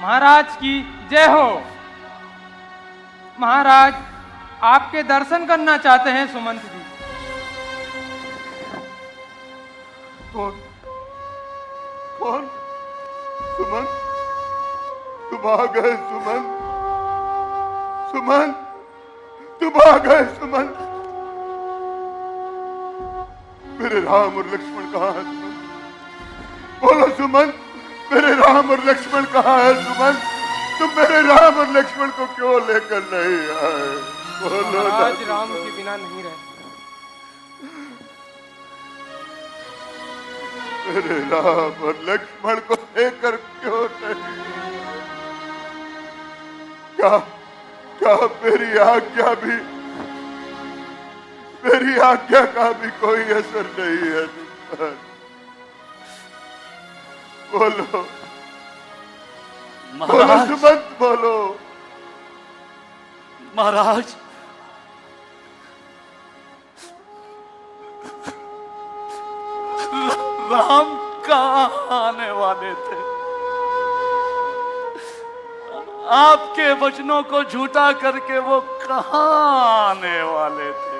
महाराज की जय हो। महाराज आपके दर्शन करना चाहते हैं सुमंत जी। कौन कौन? सुमंत, तुम आ गए सुमंत, सुमंत तुम आ गए सुमंत। मेरे राम और लक्ष्मण कहाँ है सुमंत? बोलो सुमंत, मेरे राम और लक्ष्मण कहाँ है सुमंत? तुम मेरे राम और लक्ष्मण को क्यों लेकर नहीं आए? बोलो। महाराज राम के बिना नहीं रह मेरे राम और लक्ष्मण को लेकर क्यों नहीं? क्या क्या मेरी आज्ञा का भी कोई असर नहीं है तुम पर? बोलो बोलो सुमंत, बोलो। महाराज, राम कहाँ आने वाले थे? आपके वचनों को झूठा करके वो कहाँ आने वाले थे?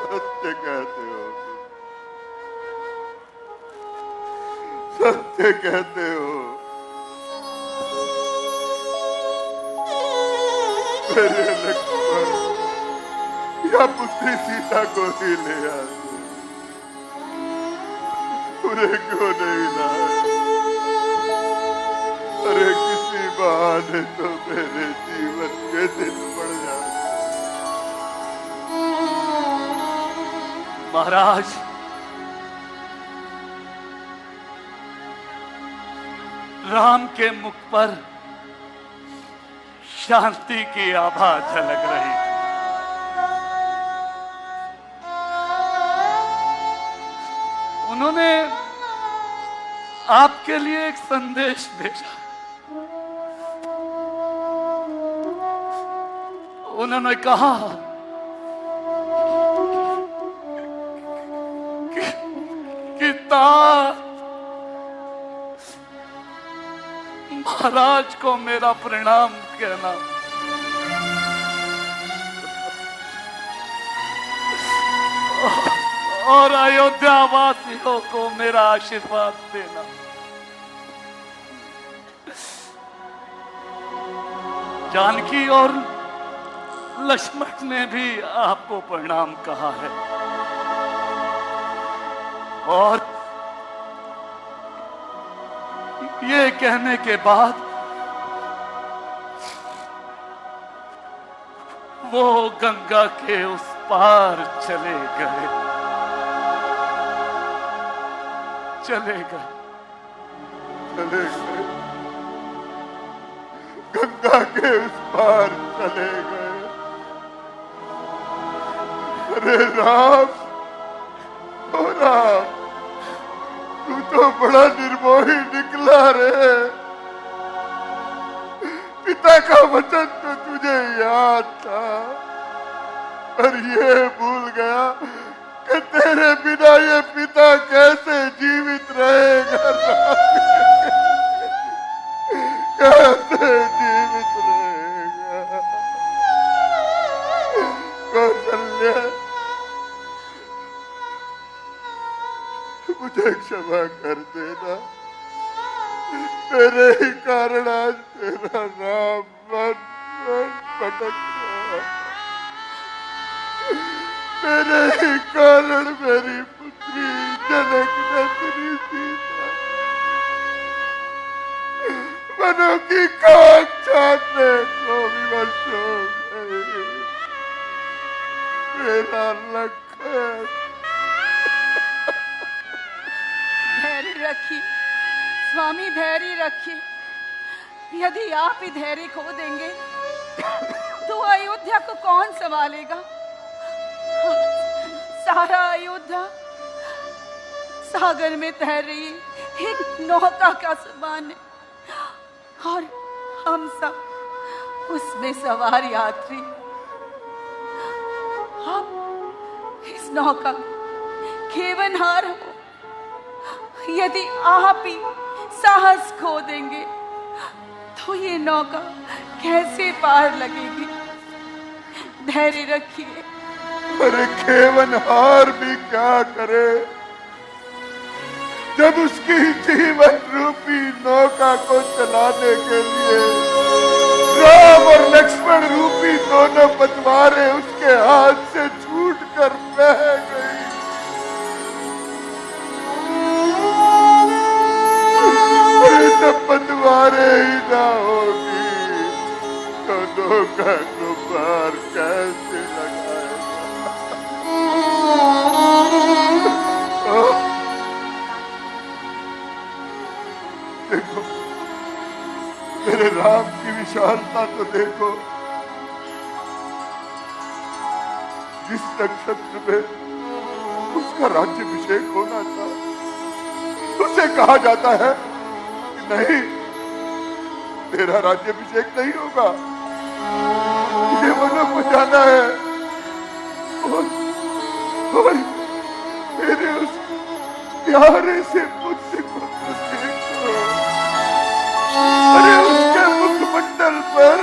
सत्य कहते हो, सत्य कहते हो। मेरे लक्ष्मण या पुत्री सीता को ही ले आए, उन्हें क्यों नहीं लाए? अरे किसी बहाने तो मेरे जीवन के दिन बढ़ जाए। महाराज, राम के मुख पर शांति की आभा झलक रही थी। उन्होंने आपके लिए एक संदेश भेजा। उन्होंने कहा कि महाराज को मेरा प्रणाम कहना। और अयोध्या वासियों को मेरा आशीर्वाद देना। जानकी और लक्ष्मण ने भी आपको प्रणाम कहा है। और ये कहने के बाद वो गंगा के उस पार चले गए। गंगा के उस पार चले गए। अरे राम, ओ राम, तू तो बड़ा निर्मोही निकला रे। पिता का वचन तो तुझे याद था, पर ये भूल गया कि तेरे बिना ये पिता कैसे जीवित रहेगा। कैसे जीवित रहेगा? कौशल्या, मुझे क्षमा कर देना। मेरे ही कारण आज तेरा राम मन भटक रहा। मेरे ही कारण मेरी पुत्री जनक नंदिनी सीता मनों की कांक्षा से को विवश हो गई। मेरा लखन। धैर्य रखिए स्वामी, धैर्य रखिए। यदि आप ही धैर्य खो देंगे तो अयोध्या को कौन संभालेगा? सारा अयोध्या सागर में तैर रही एक नौका का समान है, और हम सब उसमें सवार यात्री। हम इस नौका खेवनहार हो, यदि आप ही साहस खो देंगे तो ये नौका कैसे पार लगेगी? धैर्य रखिए। अरे खेवनहार भी क्या करे जब उसकी जीवन रूपी नौका को चलाने के लिए राम और लक्ष्मण रूपी दोनों पतवारें उसके हाथ से छूट कर बह गई। जब पतवारें ही ना होगी तो नौका को पार कैसे लगाएगा? देखो मेरे राम की विशालता तो देखो। जिस नक्षत्र में उसका राज्याभिषेक होना था उसे कहा जाता है कि नहीं, तेरा राज्याभिषेक नहीं होगा, ये वनों को जाना है। और मेरे उस प्यारे से पुत्र को देखो, अरे उसके मुखमंडल पर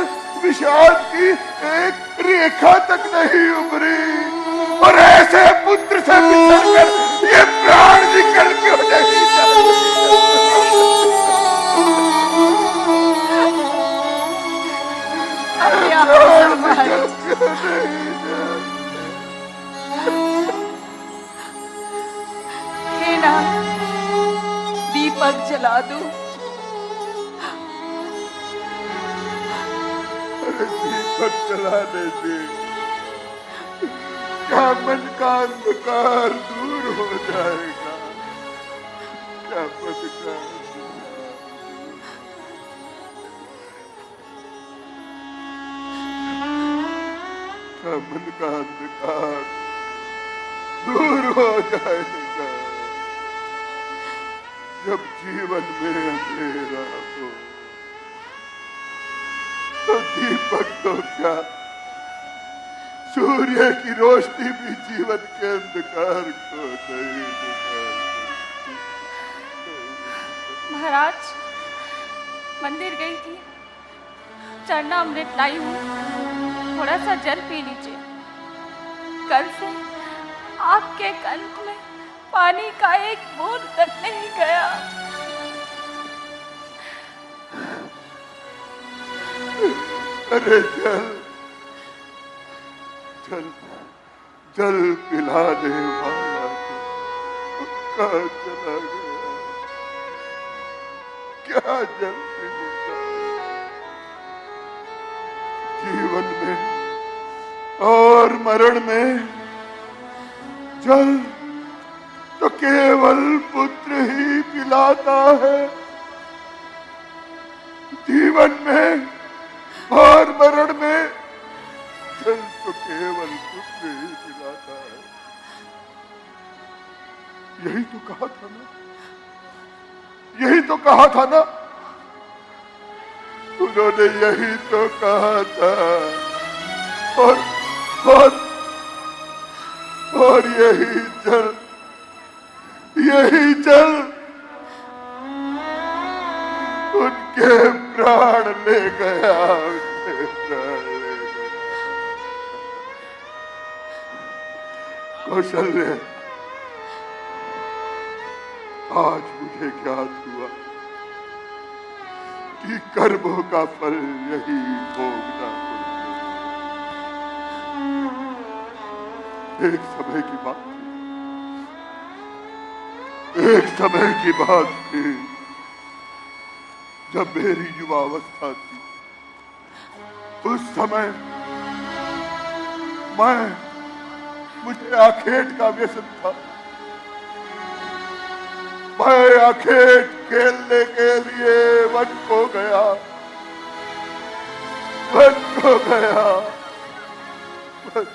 विषाद की एक रेखा तक नहीं उभरी, और ऐसे पुत्र से बिछड़कर ये प्राण निकल क्यों नहीं जाते? दीपक जला दो। अरे दीपक जलाने से क्या मन का अंधकार दूर हो जाएगा? क्या मन का मन का अंधकार दूर हो जाएगा जब जीवन में अंधेरा हो? तो दीपक तो क्या, सूर्य की रोशनी भी जीवन के अंधकार को नहीं दिखाती। महाराज, मंदिर गई थी, चरणामृत लाई हूँ, थोड़ा सा जल पी लीजिए। कल से आपके कंठ में पानी का एक बूंद तक नहीं गया। अरे जल जल जल पिलाने वाला तो कहाँ चला गया? क्या जल पिलाता? जीवन में और मरण में जल तो केवल पुत्र ही पिलाता है। जीवन में और मरण में जल तो केवल पुत्र ही पिलाता है। यही तो कहा था ना, यही तो कहा था ना, उन्होंने यही तो कहा था। और यही जल उनके प्राण ले गया, उनके प्राण ले गया। कौशल्य, आज मुझे ज्ञात हुआ कि कर्मों का फल यही भोगना पड़ता। एक समय की बात थी जब मेरी युवावस्था थी। उस समय मुझे आखेट का व्यसन था। मैं आखेट खेलने के लिए वन को गया। बस